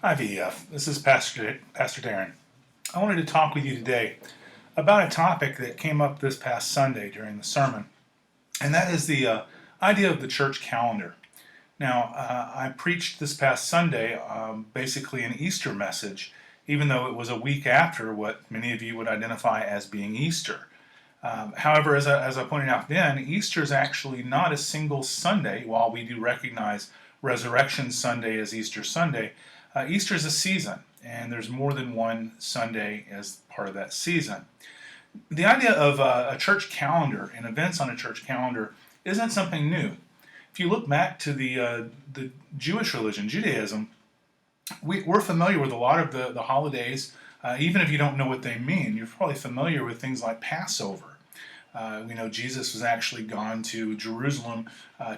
Hi, VF. This is Pastor Darren. I wanted to talk with you today about a topic that came up this past Sunday during the sermon, and that is the idea of the church calendar. Now, I preached this past Sunday basically an Easter message, even though it was a week after what many of you would identify as being Easter. However, as I pointed out then, Easter is actually not a single Sunday. While we do recognize Resurrection Sunday as Easter Sunday, Easter is a season, and there's more than one Sunday as part of that season. The idea of a church calendar and events on a church calendar isn't something new. If you look back to the Jewish religion, Judaism, we're familiar with a lot of the holidays. Even if you don't know what they mean, you're probably familiar with things like Passover. We know Jesus was actually gone to Jerusalem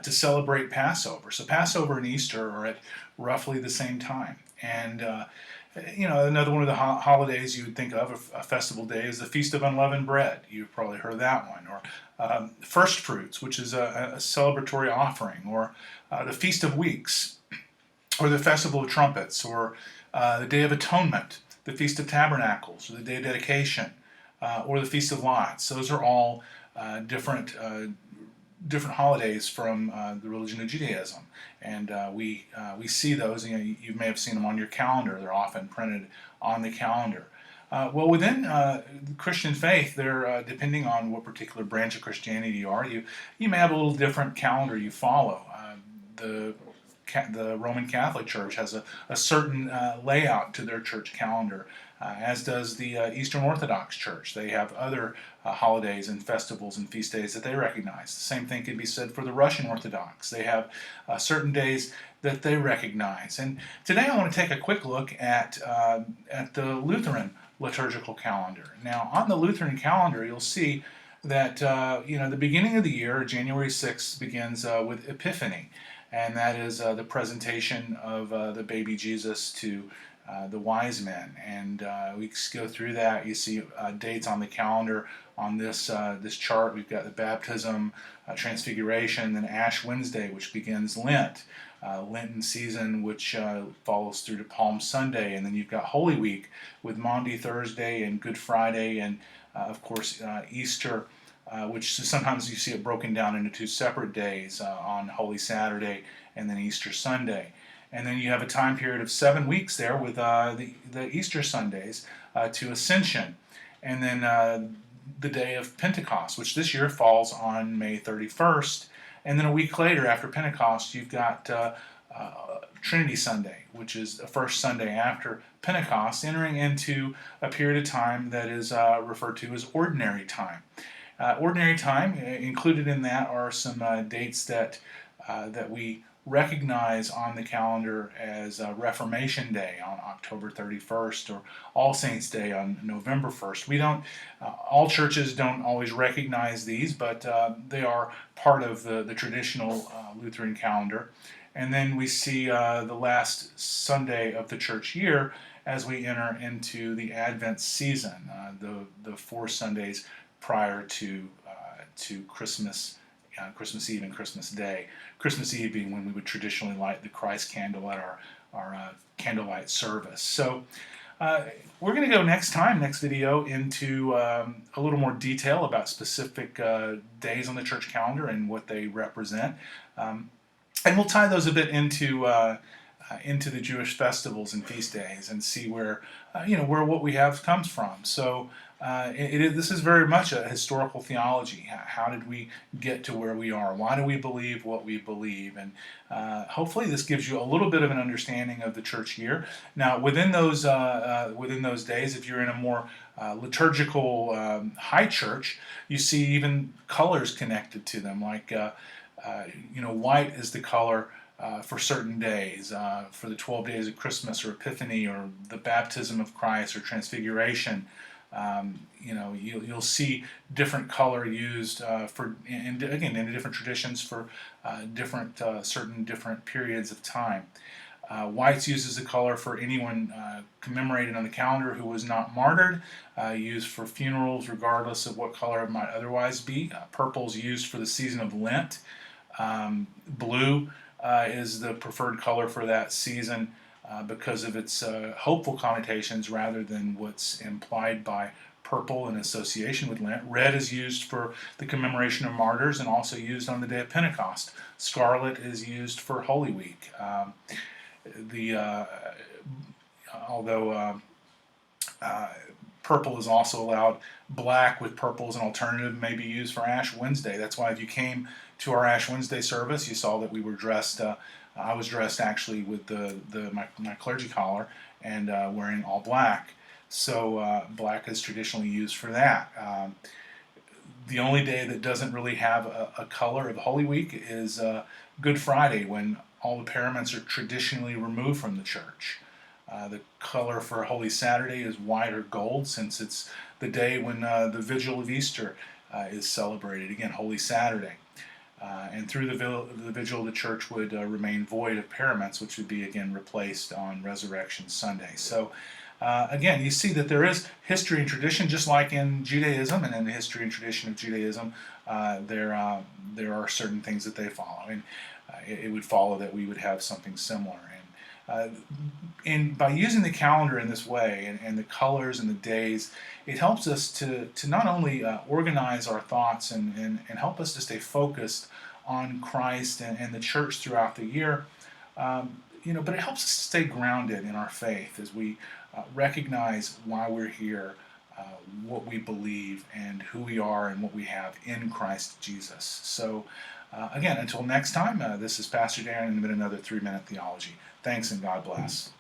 to celebrate Passover. So Passover and Easter are at roughly the same time. And another one of the holidays you would think of, a festival day, is the Feast of Unleavened Bread. You've probably heard of that one. Or First Fruits, which is a celebratory offering. Or the Feast of Weeks, or the Festival of Trumpets, or the Day of Atonement, the Feast of Tabernacles, or the Day of Dedication, or the Feast of Lights. Those are all different holidays from the religion of Judaism, and we see those. You may have seen them on your calendar. They're often printed on the calendar. Well, within the Christian faith, they're depending on what particular branch of Christianity you are. You may have a little different calendar you follow. The Roman Catholic Church has a certain layout to their church calendar, as does the Eastern Orthodox Church. They have other holidays and festivals and feast days that they recognize. The same thing can be said for the Russian Orthodox. They have certain days that they recognize. And today I want to take a quick look at the Lutheran liturgical calendar. Now, on the Lutheran calendar, you'll see that the beginning of the year, January 6th, begins with Epiphany. And that is the presentation of the baby Jesus to the wise men. And we go through that. You see dates on the calendar on this chart. We've got the baptism, transfiguration, then Ash Wednesday, which begins Lent. Lenten season, which follows through to Palm Sunday. And then you've got Holy Week with Maundy Thursday and Good Friday, and of course Easter, which sometimes you see it broken down into two separate days on Holy Saturday and then Easter Sunday. And then you have a time period of 7 weeks there with the Easter Sundays to Ascension. And then the day of Pentecost, which this year falls on May 31st. And then a week later, after Pentecost, you've got Trinity Sunday, which is the first Sunday after Pentecost, entering into a period of time that is referred to as Ordinary Time. Ordinary Time, included in that are some dates that we recognize on the calendar as Reformation Day on October 31st, or All Saints Day on November 1st. We don't, all churches don't always recognize these, but they are part of the traditional Lutheran calendar. And then we see the last Sunday of the church year as we enter into the Advent season, the 4 Sundays prior to Christmas, Christmas Eve and Christmas Day. Christmas Eve being when we would traditionally light the Christ candle at our candlelight service. So we're going to go next video, into a little more detail about specific days on the church calendar and what they represent. And we'll tie those a bit into the Jewish festivals and feast days, and see where what we have comes from. So this is very much a historical theology. How did we get to where we are? Why do we believe what we believe? And hopefully this gives you a little bit of an understanding of the church year. Now, within those days, if you're in a more liturgical high church, you see even colors connected to them, like white is the color for certain days, for the 12 days of Christmas or Epiphany, or the baptism of Christ, or transfiguration. You'll see different color used in different traditions for certain different periods of time. White's used as a color for anyone commemorated on the calendar who was not martyred, used for funerals regardless of what color it might otherwise be. Purple's used for the season of Lent. Blue is the preferred color for that season. because of its hopeful connotations rather than what's implied by purple in association with Lent. Red is used for the commemoration of martyrs and also used on the day of Pentecost. Scarlet is used for Holy Week. Although purple is also allowed, black with purple as an alternative may be used for Ash Wednesday. That's why if you came to our Ash Wednesday service, you saw that we were dressed. I was dressed actually with my clergy collar and wearing all black. So black is traditionally used for that. The only day that doesn't really have a color of Holy Week is Good Friday, when all the paraments are traditionally removed from the church. The color for Holy Saturday is white or gold, since it's the day when the Vigil of Easter is celebrated. Again, Holy Saturday. And through the Vigil, the church would remain void of paraments, which would be again replaced on Resurrection Sunday. So again, you see that there is history and tradition, just like in Judaism, and in the history and tradition of Judaism, there are certain things that they follow, and it would follow that we would have something similar. And by using the calendar in this way, and the colors and the days, it helps us to not only organize our thoughts and help us to stay focused on Christ and the church throughout the year, but it helps us to stay grounded in our faith as we recognize why we're here, what we believe, and who we are and what we have in Christ Jesus. So again, until next time, this is Pastor Darren, and another 3-Minute Theology. Thanks, and God bless.